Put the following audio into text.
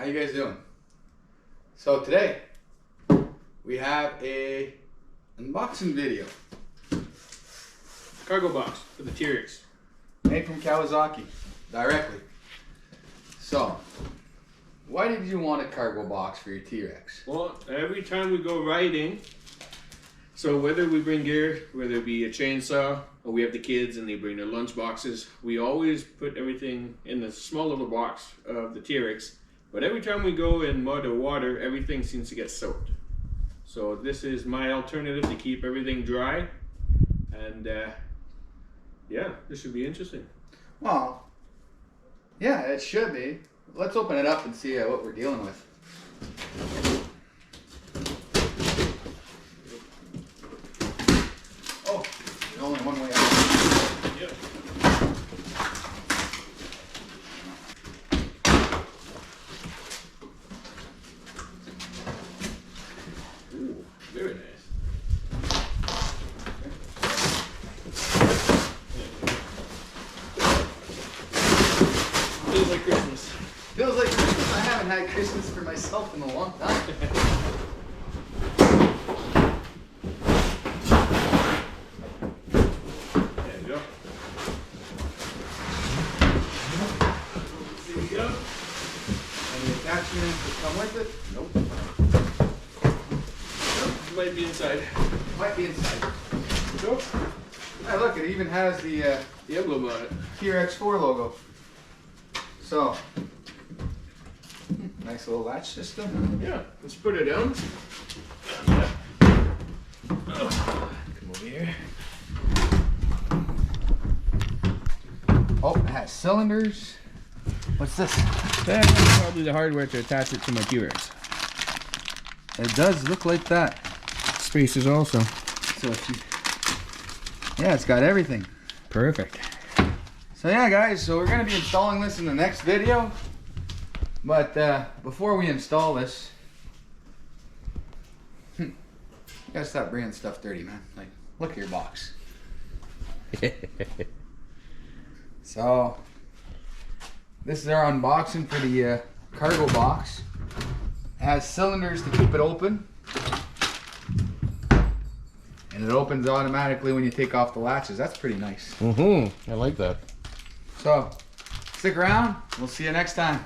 How you guys doing? So today we have a unboxing video. Cargo box for the teryx. Made from Kawasaki directly. So, why did you want a cargo box for your T-Rex? Well, every time we go riding, so whether we bring gear, whether it be a chainsaw, or we have the kids and they bring their lunch boxes, we always put everything in the small little box of the teryx. But every time we go in mud or water, everything seems to get soaked. So this is my alternative to keep everything dry. And yeah, this should be interesting. Well, yeah, it should be. Let's open it up and see what we're dealing with. Oh, there's only one way out. Yep. Ooh, very nice. Feels like Christmas. Feels like Christmas. I haven't had Christmas for myself in a long time. There you go. There you go. Any attachments that come with it? Nope. It might be inside. Might be inside. Nope. Hey, look, it even has the The emblem on it. T-Rex 4 logo. So, nice little latch system. Yeah, let's put it down. Come over here. Oh, it has cylinders. What's this? That's probably the hardware to attach it to my teryx. It does look like that. Spacers also. So if you, yeah, it's got everything. Perfect. So yeah, guys, so we're gonna be installing this in the next video. But before we install this, you gotta stop bringing stuff dirty, man. Like, look at your box. So, this is our unboxing for the cargo box. It has cylinders to keep it open. And it opens automatically when you take off the latches. That's pretty nice. I like that. So, stick around. We'll see you next time.